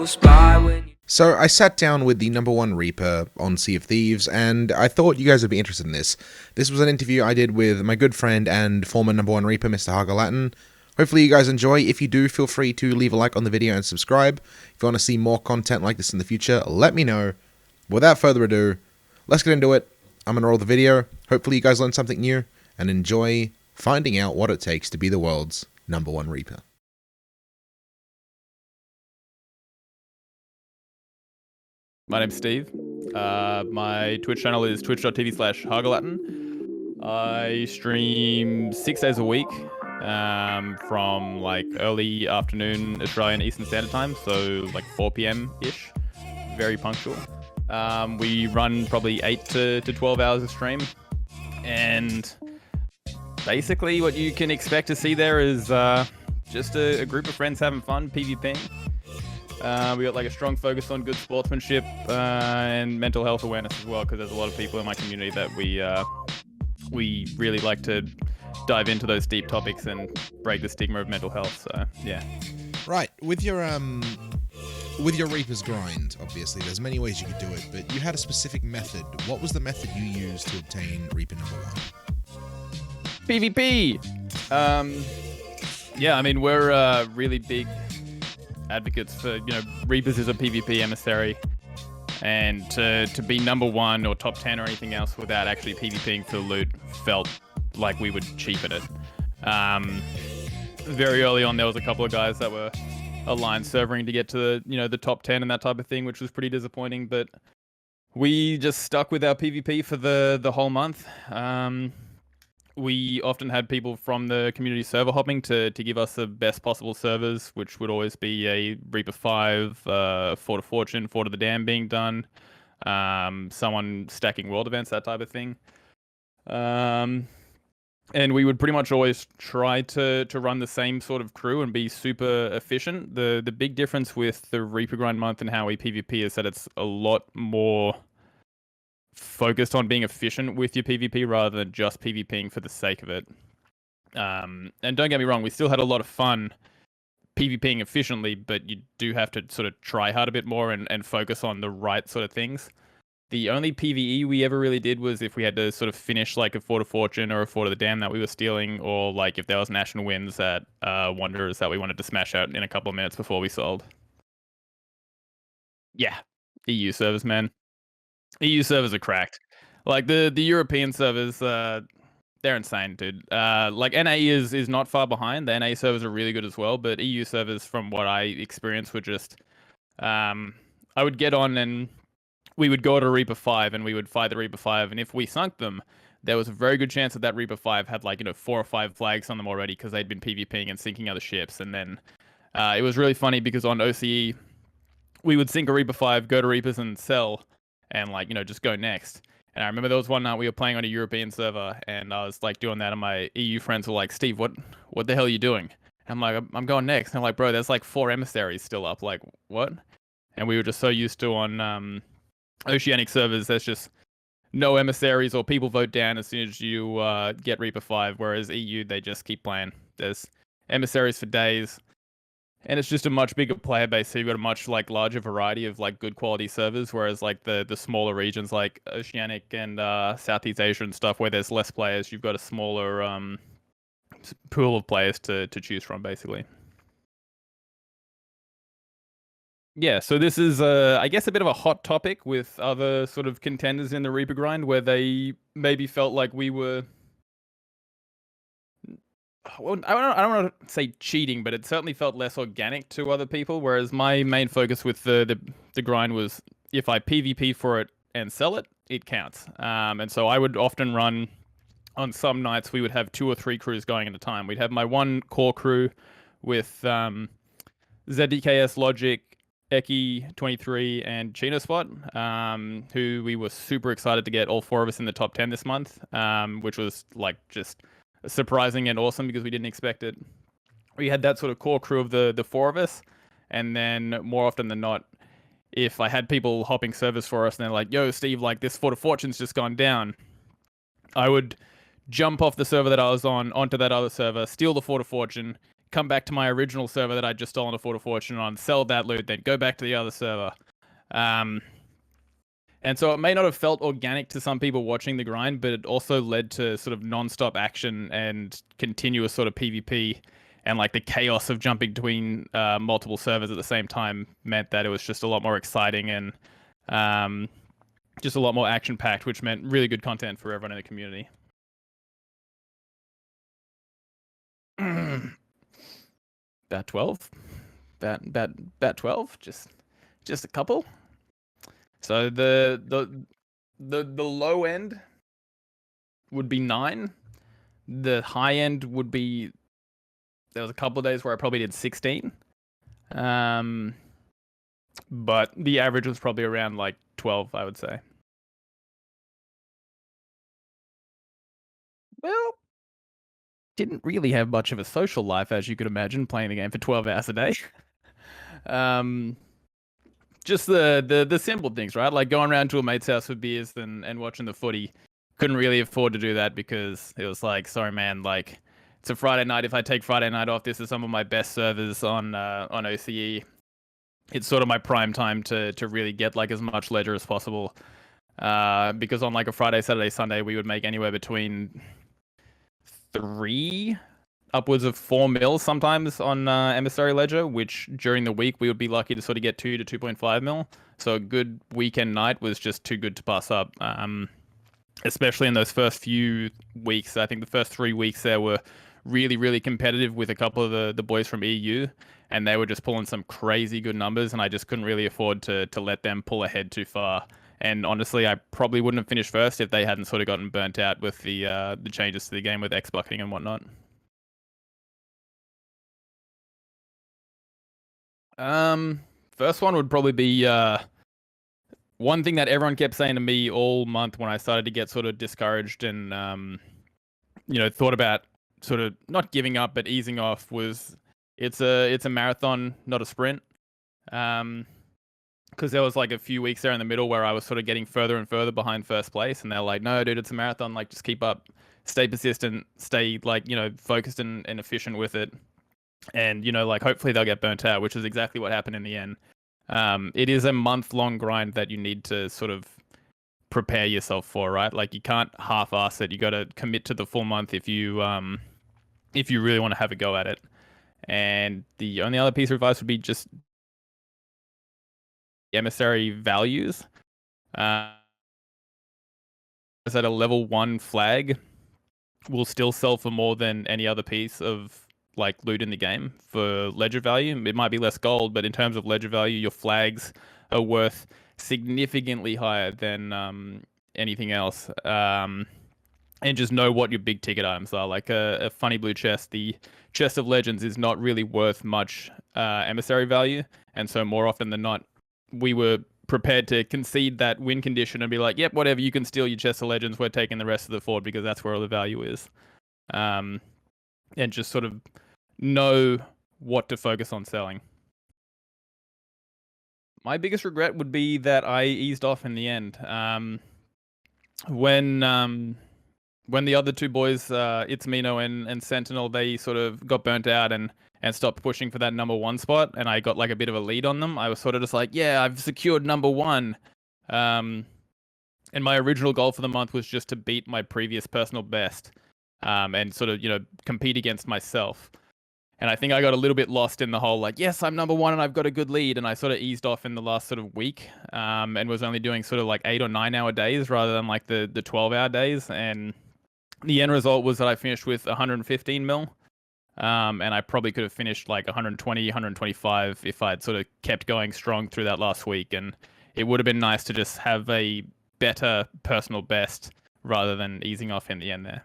goes by when you... So I sat down with the #1 Reaper on Sea of Thieves, and I thought you guys would be interested in this. This was an interview I did with my good friend and former #1 Reaper, Mr. Hargalaten. Hopefully you guys enjoy. If you do, feel free to leave a like on the video and subscribe. If you want to see more content like this in the future, let me know. Without further ado, let's get into it. I'm going to roll the video. Hopefully you guys learned something new, and enjoy finding out what it takes to be the world's #1 Reaper. My name's Steve. My Twitch channel is twitch.tv/Hargalaten. I stream 6 days a week from like early afternoon Australian Eastern Standard Time, so like 4 p.m.-ish. Very punctual. We run probably 8 to 12 hours of stream, and basically what you can expect to see there is just a group of friends having fun, PvPing. We got like a strong focus on good sportsmanship and mental health awareness as well, because there's a lot of people in my community that we really like to dive into those deep topics and break the stigma of mental health. So yeah. Right, with your Reaper's grind, obviously there's many ways you could do it, but you had a specific method. What was the method you used to obtain Reaper #1? PvP. Yeah, I mean we're really big advocates for, Reapers is a PvP emissary, and to be #1 or top 10 or anything else without actually PvPing for the loot felt like we would cheapen it. Very early on there was a couple of guys that were aligned servering to get to the top 10 and that type of thing, which was pretty disappointing, but we just stuck with our PvP for the whole month. We often had people from the community server hopping to give us the best possible servers, which would always be a Reaper 5, Fort of Fortune, Fort of the Dam being done, someone stacking world events, that type of thing. And we would pretty much always try to run the same sort of crew and be super efficient. The big difference with the Reaper grind month and how we PvP is that it's a lot more focused on being efficient with your PvP rather than just PvPing for the sake of it. And don't get me wrong, we still had a lot of fun PvPing efficiently, but you do have to sort of try hard a bit more and focus on the right sort of things. The only PvE we ever really did was if we had to sort of finish like a Fort of Fortune or a Fort of the Dam that we were stealing, or like if there was national wins at Wanderers that we wanted to smash out in a couple of minutes before we sold. Yeah, EU servers, man. EU servers are cracked. Like the European servers, they're insane, dude. Like NA is not far behind. The NA servers are really good as well, but EU servers, from what I experienced, were just I would get on and we would go to Reaper 5 and we would fight the Reaper 5, and if we sunk them, there was a very good chance that Reaper 5 had like 4 or 5 flags on them already because they'd been PvPing and sinking other ships. And then it was really funny because on OCE we would sink a Reaper 5, go to Reapers and sell, and just go next. And I remember there was one night we were playing on a European server, and I was like doing that, and my EU friends were like, "Steve, what the hell are you doing?" And I'm like, "I'm going next." And I'm like, "Bro, there's like 4 emissaries still up. Like, what?" And we were just so used to on Oceanic servers, there's just no emissaries, or people vote down as soon as you get Reaper 5, whereas EU, they just keep playing. There's emissaries for days. And it's just a much bigger player base, so you've got a much larger variety of good quality servers, whereas the smaller regions like Oceanic and Southeast Asia and stuff, where there's less players, you've got a smaller pool of players to choose from, basically. Yeah, so this is I guess a bit of a hot topic with other sort of contenders in the Reaper grind, where they maybe felt like we were, well, I don't want to say cheating, but it certainly felt less organic to other people. Whereas my main focus with the grind was, if I PvP for it and sell it, it counts. And so I would often run, on some nights we would have 2 or 3 crews going at a time. We'd have my one core crew with ZDKS, Logic, Eki 23, and Chino Spot, who we were super excited to get all 4 of us in the top 10 this month, which was just surprising and awesome because we didn't expect it. We had that sort of core crew of the 4 of us, and then more often than not, if I had people hopping servers for us and they're like, "Yo, Steve, this Fort of Fortune's just gone down," I would jump off the server that I was on onto that other server, steal the Fort of Fortune, come back to my original server that I'd just stolen a Fort of Fortune on, sell that loot, then go back to the other server. And so it may not have felt organic to some people watching the grind, but it also led to sort of non-stop action and continuous sort of PvP. And like the chaos of jumping between multiple servers at the same time meant that it was just a lot more exciting and just a lot more action-packed, which meant really good content for everyone in the community. Bat 12? Bat 12? Just a couple? So the low end would be 9. The high end would be, there was a couple of days where I probably did 16. But the average was probably around like 12, I would say. Well, didn't really have much of a social life, as you could imagine, playing the game for 12 hours a day. Just the simple things, right? Like going around to a mate's house for beers and watching the footy. Couldn't really afford to do that because it was like, sorry man, like it's a Friday night. If I take Friday night off, this is some of my best servers on OCE. It's sort of my prime time to really get like as much ledger as possible. Because on like a Friday, Saturday, Sunday, we would make anywhere between 3 upwards of 4 mil sometimes on emissary ledger, which during the week we would be lucky to sort of get 2 to 2.5 mil. So a good weekend night was just too good to pass up. Especially in those first few weeks. I think the first 3 weeks there were really, really competitive with a couple of the boys from EU, and they were just pulling some crazy good numbers, and I just couldn't really afford to let them pull ahead too far. And honestly, I probably wouldn't have finished first if they hadn't sort of gotten burnt out with the changes to the game with X bucketing and whatnot. First one would probably be one thing that everyone kept saying to me all month when I started to get sort of discouraged and thought about sort of not giving up but easing off was it's a marathon, not a sprint. Because there was like a few weeks there in the middle where I was sort of getting further and further behind first place, and they're like, "No, dude, it's a marathon. Like, just keep up, stay persistent, stay like focused and efficient with it." And like hopefully they'll get burnt out, which is exactly what happened in the end. It is a month-long grind that you need to sort of prepare yourself for, right? Like you can't half-ass it. You got to commit to the full month if you really want to have a go at it. And the only other piece of advice would be just emissary values. Is that a level 1 flag will still sell for more than any other piece of like loot in the game for ledger value. It might be less gold, but in terms of ledger value, your flags are worth significantly higher than anything else. And just know what your big ticket items are. Like a funny blue chest, the chest of legends is not really worth much emissary value, and so more often than not, we were prepared to concede that win condition and be like, yep, whatever, you can steal your chest of legends, we're taking the rest of the fort because that's where all the value is. And just sort of know what to focus on selling. My biggest regret would be that I eased off in the end. When the other 2 boys, It's Mino and Sentinel, they sort of got burnt out and stopped pushing for that number 1 spot, and I got like a bit of a lead on them. I was sort of just like, yeah, I've secured number 1. And my original goal for the month was just to beat my previous personal best, and sort of, compete against myself. And I think I got a little bit lost in the whole, like, yes, I'm number 1 and I've got a good lead. And I sort of eased off in the last sort of week, and was only doing sort of like 8 or 9 hour days rather than like the 12-hour days. And the end result was that I finished with 115 mil. And I probably could have finished like 120, 125 if I'd sort of kept going strong through that last week. And it would have been nice to just have a better personal best rather than easing off in the end there.